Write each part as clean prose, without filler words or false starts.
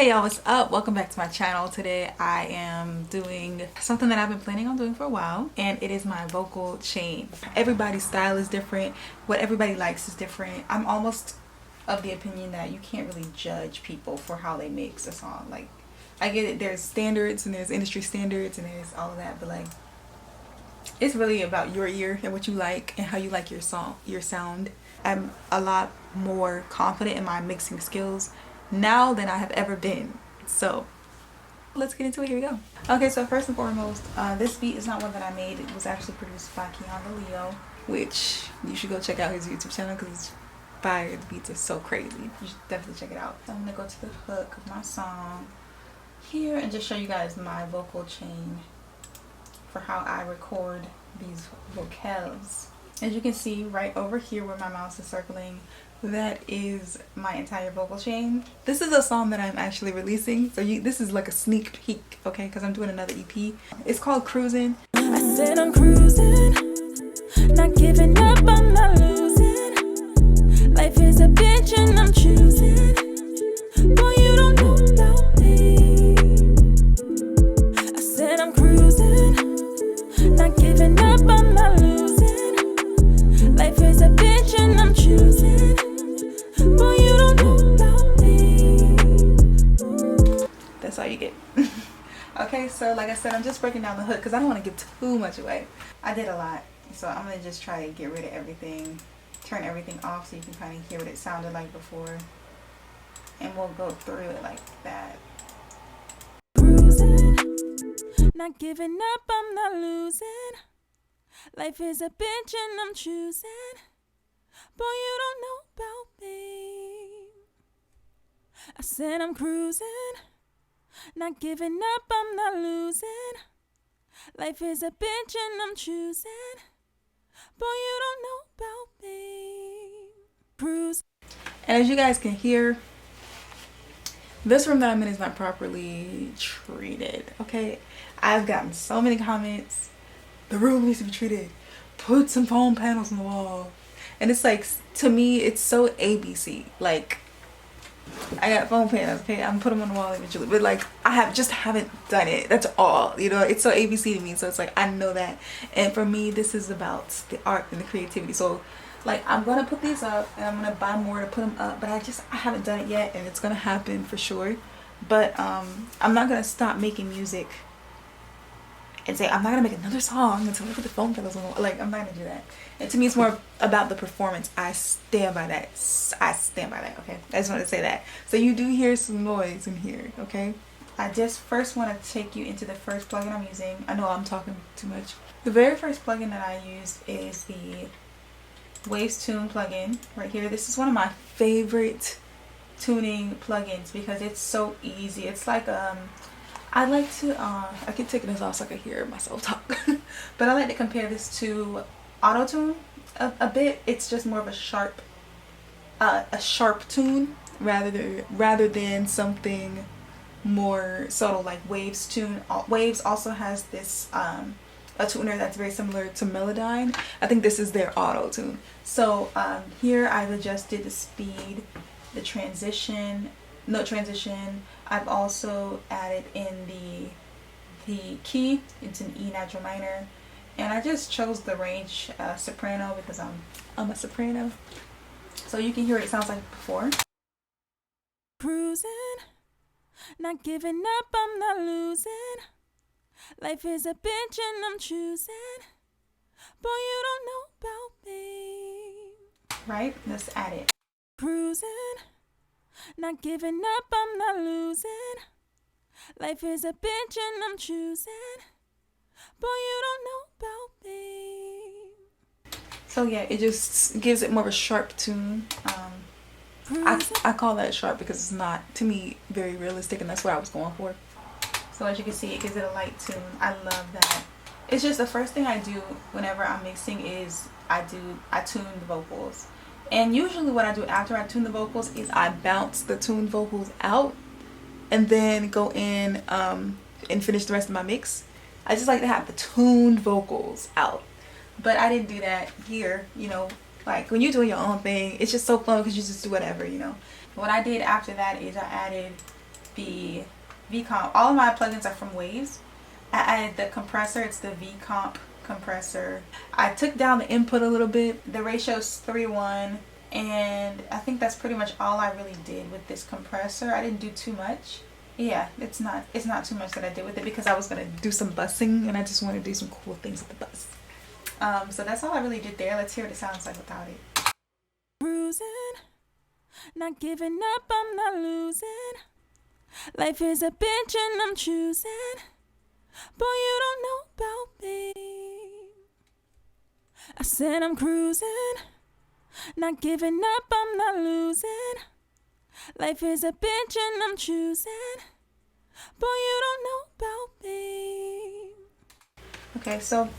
Hey y'all, what's up? Welcome back to my channel. Today I am doing something that I've been planning on doing for a while, and it is my vocal chain. Everybody's style is different. What everybody likes is different. I'm almost of the opinion that you can't really judge people for how they mix a song. Like, I get it, there's standards and there's industry standards and there's all of that, but like, it's really about your ear and what you like and how you like your sound. I'm a lot more confident in my mixing skills now than I have ever been. So let's get into it. Here we go. Okay, so first and foremost, this beat is not one that I made. It was actually produced by Keyon Tha Leo, which you should go check out his YouTube channel because it's fire. The beats are so crazy. You should definitely check it out. So I'm gonna go to the hook of my song here and just show you guys my vocal chain for how I record these vocals. As you can see right over here where my mouse is circling, that is my entire vocal chain. This is a song that I'm actually releasing, so this is like a sneak peek, okay, because I'm doing another EP. It's called Cruising. I said I'm cruising, not giving up, I'm not losing. Life is a bitch and I'm choosing. Boy, you don't know about me. I said I'm cruising, not giving up, I'm not losing. Life is a bitch and I'm choosing. Boy, you don't know about me. That's all you get. Okay, so like I said, I'm just breaking down the hook because I don't want to give too much away. I did a lot, so I'm going to just try to get rid of everything, turn everything off so you can kind of hear what it sounded like before, and we'll go through it like that. Cruising, not giving up, I'm not losing. Life is a bitch and I'm choosing. Boy, you don't know about me. I said I'm cruising, not giving up, I'm not losing. Life is a bitch and I'm choosing. Boy, you don't know about me. Cruise. And as you guys can hear, this room that I'm in is not properly treated, okay? I've gotten so many comments. The room needs to be treated. Put some foam panels on the wall. And it's like, to me, it's so ABC. Like, I got foam panels, okay? I'm gonna put them on the wall eventually. But like, I haven't done it. That's all. You know, it's so ABC to me. So it's like, I know that. And for me, this is about the art and the creativity. So like, I'm gonna put these up and I'm gonna buy more to put them up. But I haven't done it yet, and it's gonna happen for sure. But I'm not gonna stop making music and say I'm not gonna make another song until I put the foam panels on the wall. Like, I'm not gonna do that. And to me, it's more about the performance. I stand by that. I stand by that, okay? I just want to say that. So you do hear some noise in here, okay? I just first want to take you into the first plugin I'm using. I know I'm talking too much. The very first plugin that I used is the Waves Tune plugin right here. This is one of my favorite tuning plugins because it's so easy. It's like I like to I keep taking this off so I can hear myself talk. But I like to compare this to Auto-Tune a bit. It's just more of a sharp tune rather than something more subtle like Waves Tune. Waves also has this a tuner that's very similar to Melodyne. I think this is their Auto-Tune. So here I've adjusted the speed, the transition, note transition. I've also added in the key. It's an E natural minor. And I just chose the range soprano because I'm a soprano. So you can hear what it sounds like before. Cruising, not giving up, I'm not losing. Life is a bitch and I'm choosing. Boy, you don't know about me. Right? Let's add it. Cruising, not giving up, I'm not losing. Life is a bitch and I'm choosing. Boy, you don't know about me. So yeah, it just gives it more of a sharp tune. I call that sharp because it's not, to me, very realistic, and that's what I was going for. So as you can see, it gives it a light tune. I love that. It's just the first thing I do whenever I'm mixing is I tune the vocals. And usually what I do after I tune the vocals is I bounce the tuned vocals out and then go in and finish the rest of my mix. I just like to have the tuned vocals out. But I didn't do that here, you know. Like, when you're doing your own thing, it's just so fun because you just do whatever, you know. What I did after that is I added the V-Comp. All of my plugins are from Waves. I added the compressor. It's the V-Comp compressor. I took down the input a little bit. The ratio is 3:1, and I think that's pretty much all I really did with this compressor. I didn't do too much. Yeah, it's not too much that I did with it because I was gonna do some bussing and I just want to do some cool things with the bus. So that's all I really did there. Let's hear what it sounds like without it. Cruising, not giving up, I'm not losing. Life is a bitch and I'm choosing. Boy, you don't know about me. I said I'm cruising, not giving up, I'm not losing. Life is a bitch and I'm choosing. Boy, you don't know about me. Okay, so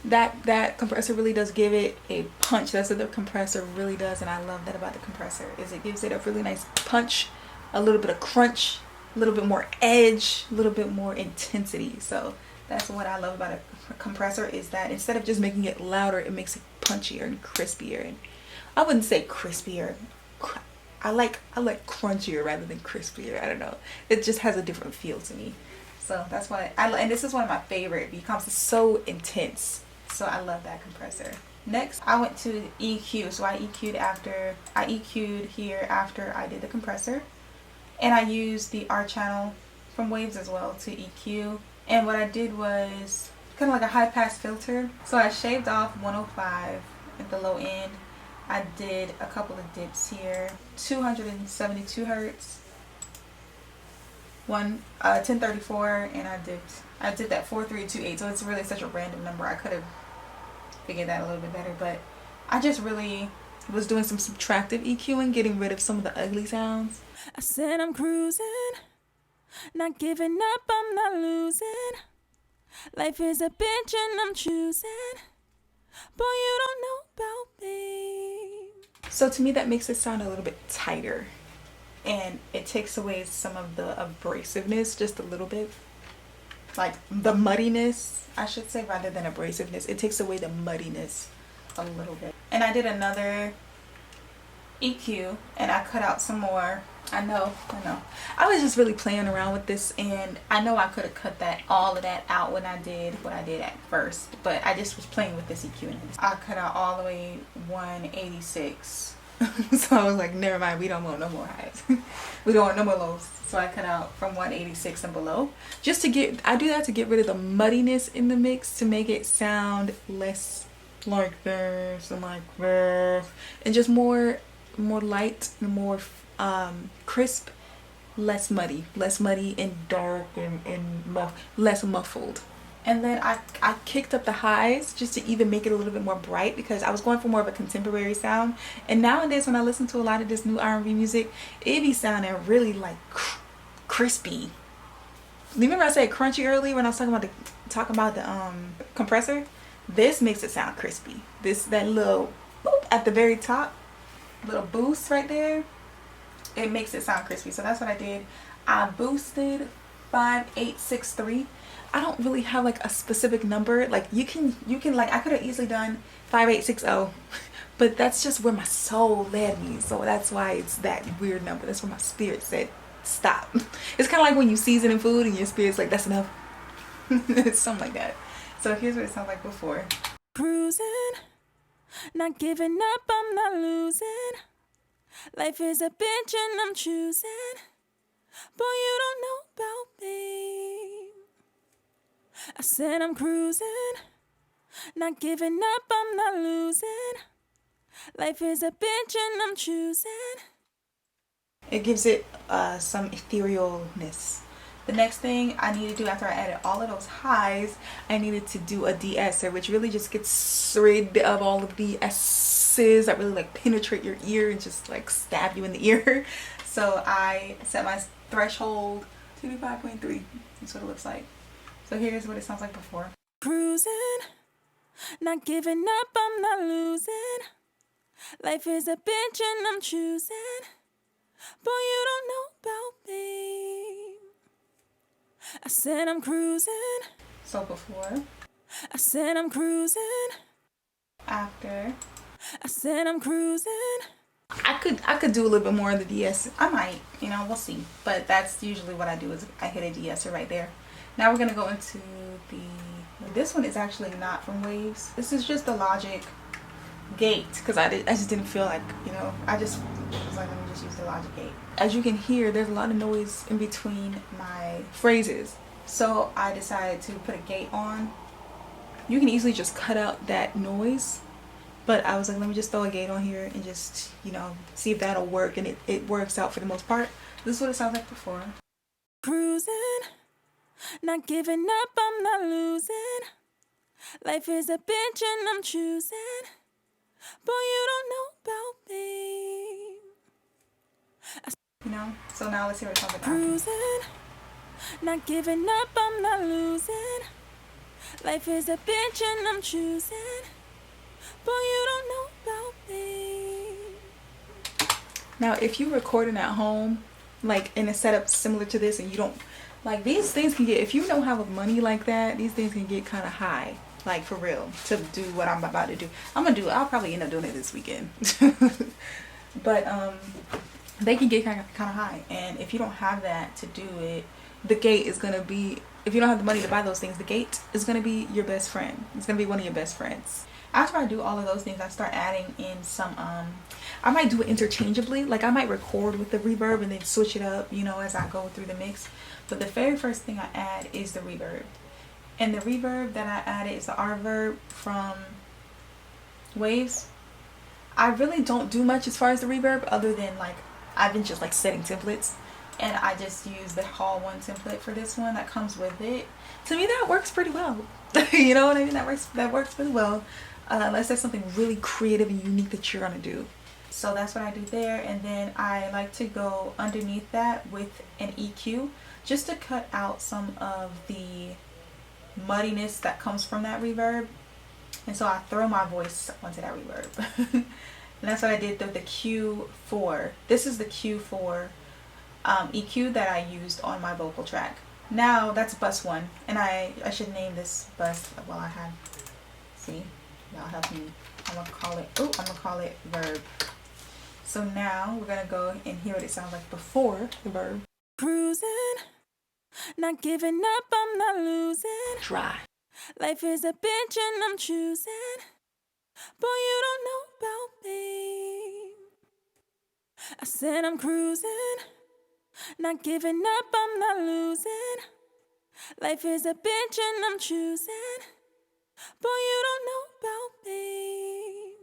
that compressor really does give it a punch. That's what the compressor really does, and I love that about the compressor, is it gives it a really nice punch, a little bit of crunch, a little bit more edge, a little bit more intensity. So that's what I love about a compressor, is that instead of just making it louder, it makes it punchier and crispier. And I wouldn't say crispier. I like crunchier rather than crispier. I don't know. It just has a different feel to me. So that's why and this is one of my favorite because it's so intense. So I love that compressor. Next, I went to EQ. So I EQ'd here after I did the compressor. And I used the R channel from Waves as well to EQ. And what I did was kind of like a high pass filter. So I shaved off 105 at the low end. I did a couple of dips here. 272 hertz. 1034, and I did that 4328. So it's really such a random number. I could have figured that a little bit better, but I just really was doing some subtractive EQing, getting rid of some of the ugly sounds. I said I'm cruising, not giving up, I'm not losing. Life is a bitch and I'm choosing. Boy, you don't know about me. So to me, that makes it sound a little bit tighter, and it takes away some of the abrasiveness just a little bit, like the muddiness, I should say, rather than abrasiveness. It takes away the muddiness a little bit. And I did another EQ and I cut out some more. I know. I was just really playing around with this, and I know I could have cut all of that out when I did what I did at first, but I just was playing with this EQ, and I cut out all the way 186. So I was like, never mind, we don't want no more highs. We don't want no more lows. So I cut out from 186 and below. I do that to get rid of the muddiness in the mix, to make it sound less like this and like this, and just more light and more crisp, less muddy and dark and less muffled. And then I kicked up the highs just to even make it a little bit more bright, because I was going for more of a contemporary sound. And nowadays when I listen to a lot of this new R&B music, it be sounding really like crispy. Remember I said crunchy earlier when I was talking about the compressor? This makes it sound crispy. That little boop at the very top, little boost right there, it makes it sound crispy. So that's what I did. I boosted 5863. I don't really have like a specific number. Like you can like, I could have easily done 5860, but that's just where my soul led me. So that's why it's that weird number. That's where my spirit said stop. It's kind of like when you season in food and your spirit's like, that's enough. It's something like that. So here's what it sounds like before. Cruising, not giving up, I'm not losing. Life is a bitch and I'm choosing. Boy, you don't know about me. I said I'm cruising, not giving up, I'm not losing. Life is a bitch and I'm choosing. It gives it some etherealness. The next thing I need to do after I added all of those highs, I needed to do a de-esser, which really just gets rid of all of the S's that really like penetrate your ear and just like stab you in the ear. So I set my threshold to 5.3. That's what it looks like. So here's what it sounds like before. Cruising, not giving up, I'm not losing. Life is a bitch and I'm choosing. Boy, you don't know about me. I said I'm cruising. So before. I said I'm cruising. After. I said I'm cruising. I could do a little bit more of the de-essing. I might, you know, we'll see. But that's usually what I do, is I hit a de-esser right there. Now we're gonna go into this one is actually not from Waves. This is just the Logic gate, because I just didn't feel like, you know, I just was like, let me just use the Logic gate. As you can hear, there's a lot of noise in between my phrases, so I decided to put a gate on. You can easily just cut out that noise, but I was like, let me just throw a gate on here and just, you know, see if that'll work, and it works out for the most part. This is what it sounds like before. Cruising, not giving up, I'm not losing. Life is a bitch and I'm choosing. Boy, you don't know about me. You know, so now let's hear what it sounds like. Cruising, not giving up, I'm not losing. Life is a bitch and I'm choosing. Boy, you don't know about me. Now, if you're recording at home, like in a setup similar to this, and you don't, like, these things can get, if you don't have money like that, these things can get kind of high, like for real, to do what I'm about to do. I'll probably end up doing it this weekend. But they can get kind of high, and if you don't have that to do it, the gate is gonna be, if you don't have the money to buy those things, the gate is gonna be your best friend. It's gonna be one of your best friends. After I do all of those things, I start adding in some I might do it interchangeably. Like, I might record with the reverb and then switch it up, you know, as I go through the mix. But the very first thing I add is the reverb, and the reverb that I added is the reverb from Waves. I really don't do much as far as the reverb, other than, like, I've been just like setting templates, and I just use the Hall 1 template for this one that comes with it. To me, that works pretty well. You know what I mean? That works pretty well, unless there's something really creative and unique that you're gonna do. So that's what I do there, and then I like to go underneath that with an EQ, just to cut out some of the muddiness that comes from that reverb. And so I throw my voice onto that reverb. And that's what I did with the Q4. This is the Q4 EQ that I used on my vocal track. Now that's bus 1, and I should name this bus while I have, see, y'all help me. I'm gonna call it verb. So now we're gonna go and hear what it sounds like before the verb. Cruising, not giving up, I'm not losing. Dry. Life is a bitch and I'm choosing. Boy, you don't know about me. I said I'm cruising, not giving up, I'm not losing. Life is a bitch and I'm choosing. Boy, you don't know about me.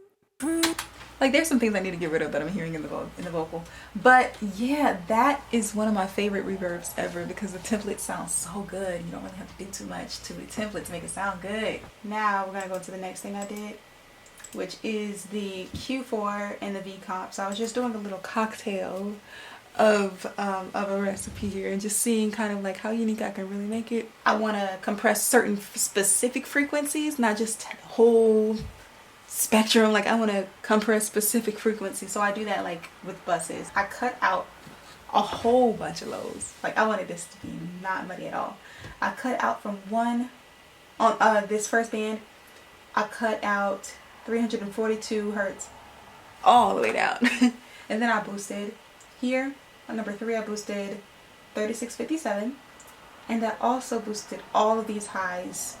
Like, there's some things I need to get rid of that I'm hearing in the vocal. But yeah, that is one of my favorite reverbs ever, because the template sounds so good. You don't really have to do too much to the template to make it sound good. Now we're gonna go to the next thing I did, which is the Q4 and the V comp. So I was just doing a little cocktail of a recipe here, and just seeing kind of like how unique I can really make it. I want to compress certain specific frequencies, not just whole spectrum. Like, I want to compress specific frequencies, so I do that like with buses. I cut out a whole bunch of lows. Like, I wanted this to be not muddy at all. I cut out from one on this first band. I cut out 342 hertz all the way down. And then I boosted here on number 3. I boosted 3657, and I also boosted all of these highs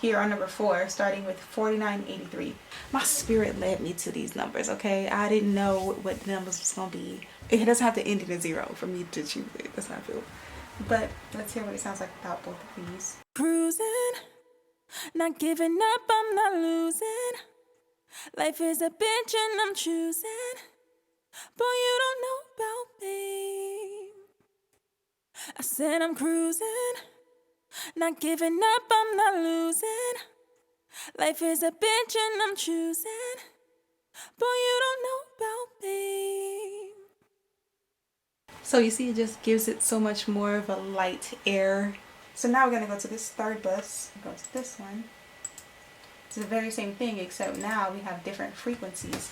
here on number 4, starting with 4983. My spirit led me to these numbers, okay? I didn't know what the numbers was gonna be. It doesn't have to end in a 0 for me to choose it. That's how I feel. But let's hear what it sounds like without both of these. Cruising, not giving up, I'm not losing. Life is a bitch and I'm choosing. Boy, you don't know about me. I said I'm cruising, not giving up, I'm not losing. Life is a bitch and I'm choosing. Boy, you don't know about me. So you see, it just gives it so much more of a light air. So now we're going to go to this third bus. Go to this one. It's the very same thing, except now we have different frequencies.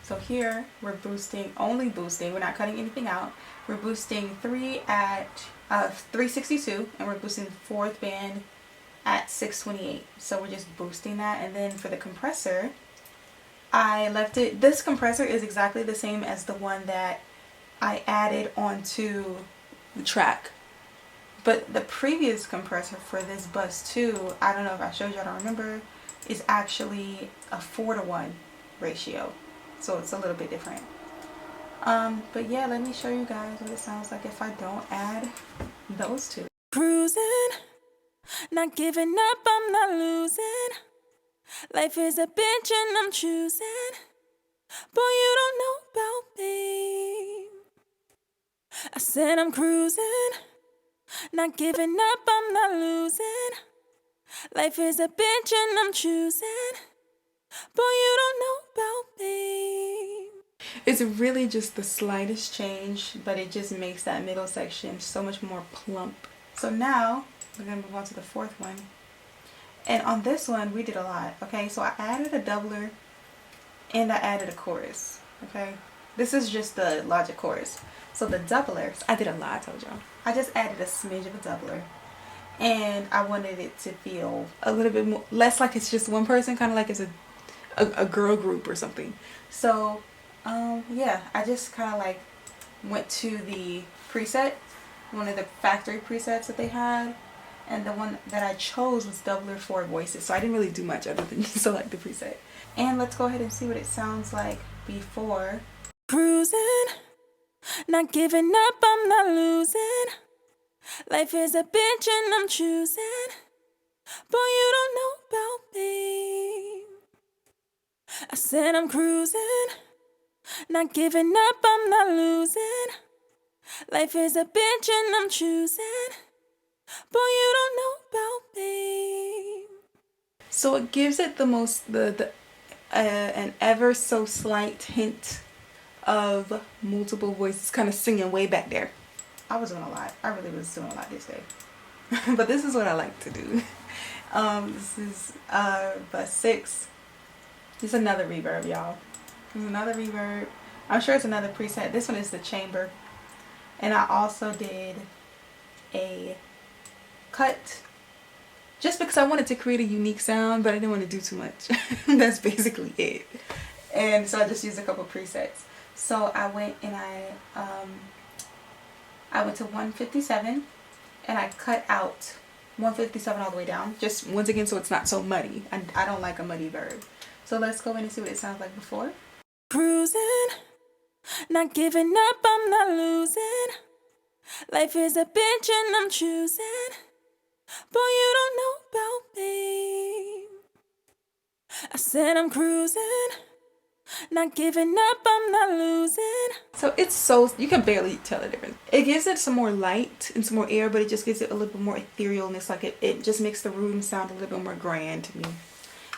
So here we're boosting, only boosting, we're not cutting anything out. We're boosting 3 at 362, and we're boosting the 4th band at 628. So we're just boosting that. And then for the compressor, I left it. This compressor is exactly the same as the one that I added onto the track. But the previous compressor for this bus too, I don't know if I showed you, I don't remember, is actually a 4:1 ratio. So it's a little bit different. But yeah, let me show you guys what it sounds like if I don't add those two. Cruising, not giving up, I'm not losing. Life is a bitch and I'm choosing. Boy, you don't know about me. I said I'm cruising, not giving up, I'm not losing. Life is a bitch and I'm choosing. Boy, you don't know about me. It's really just the slightest change, but it just makes that middle section so much more plump. So now we're gonna move on to the fourth one. And on this one, we did a lot. Okay, so I added a doubler and I added a chorus. Okay, this is just the Logic chorus. So the doublers, I did a lot, I told y'all. I just added a smidge of a doubler. And I wanted it to feel a little bit more, less like it's just one person, kind of like it's a girl group or something. So yeah, I just kind of like went to the preset, one of the factory presets that they had, and the one that I chose was doubler for voices. So I didn't really do much other than select the preset. And let's go ahead and see what it sounds like before. Cruising, not giving up, I'm not losing. Life is a bitch and I'm choosing. Boy, you don't know about me. I said I'm cruising, not giving up, I'm not losing. Life is a bitch and I'm choosing. Boy, you don't know about me. So it gives it the most, an ever so slight hint of multiple voices kind of singing way back there. I was doing a lot. I really was doing a lot this day. But this is what I like to do. This is bus 6. This is another reverb, y'all. There's another reverb. I'm sure it's another preset. This one is the chamber. And I also did a cut just because I wanted to create a unique sound, but I didn't want to do too much. That's basically it. And so I just used a couple presets. So I went and I went to 157 and I cut out 157 all the way down, just once again so it's not so muddy. I don't like a muddy verb. So let's go in and see what it sounds like before. Cruising, not giving up, I'm not losing. Life is a bitch and I'm choosing. Boy, you don't know about me. I said I'm cruising, not giving up, I'm not losing. So it's so, you can barely tell the difference. It gives it some more light and some more air, but it just gives it a little bit more etherealness. Like it just makes the room sound a little bit more grand to me.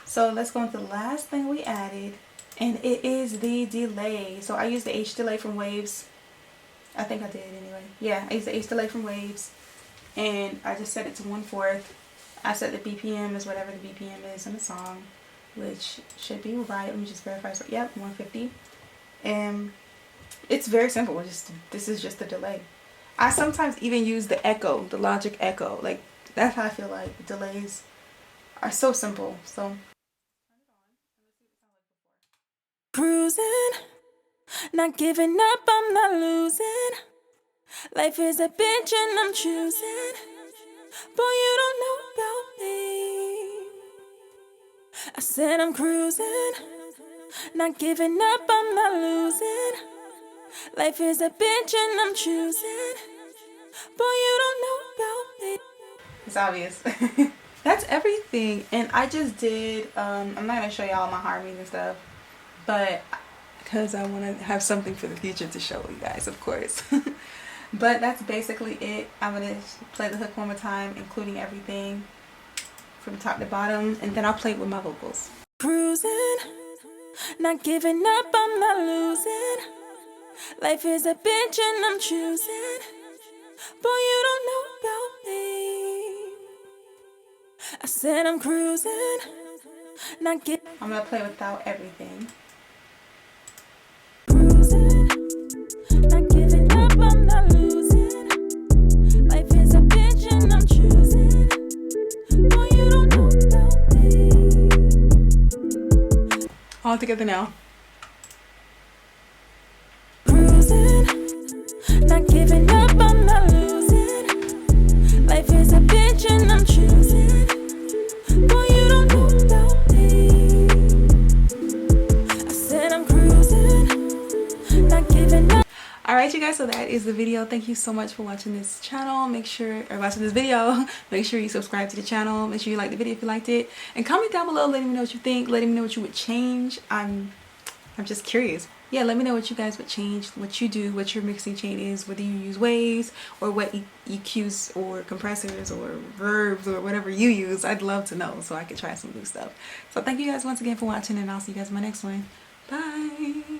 So let's go into the last thing we added, and it is the delay. So I used the H delay from Waves. I think I did anyway. Yeah, I used the H delay from Waves, and I just set it to 1/4. I set the BPM as whatever the BPM is in the song, which should be right. Let me just verify. So yep, 150. And it's very simple. This is just the delay. I sometimes even use the echo, the Logic echo. Like that's how I feel like the delays are so simple. So cruising, not giving up, I'm not losing. Life is a bitch and I'm choosing. Boy, you don't know about me. I said I'm cruising, not giving up, I'm not losing. Life is a bitch and I'm choosing. Boy, you don't know about me. it's obvious. That's everything. And I just did, I'm not going to show y'all my harmonies and stuff, but because I want to have something for the future to show you guys, of course. But that's basically it. I'm going to play the hook one more time, including everything from top to bottom, and then I'll play it with my vocals. Cruising, not giving up, I'm not losing. Life is a bitch and I'm choosing. Boy, you don't know about me. I said I'm cruising, not giving. I'm going to play without everything. Cruising, not giving up, I'm not losing. Life is a bitch and I'm choosing. Boy, you don't know about me. All all together now. Cruising, not giving up, I'm not losing. Life is a bitch and I'm choosing. Boy, you don't know about me. I said I'm cruising, not giving up. Alright you guys, so that is the video. Thank you so much for watching this channel. Make sure, or watching this video, make sure you subscribe to the channel. Make sure you like the video if you liked it. And comment down below, letting me know what you think. Letting me know what you would change. I'm just curious. Yeah, let me know what you guys would change, what you do, what your mixing chain is, whether you use waves or what EQs or compressors or verbs or whatever you use. I'd love to know so I could try some new stuff. So thank you guys once again for watching, and I'll see you guys in my next one. Bye.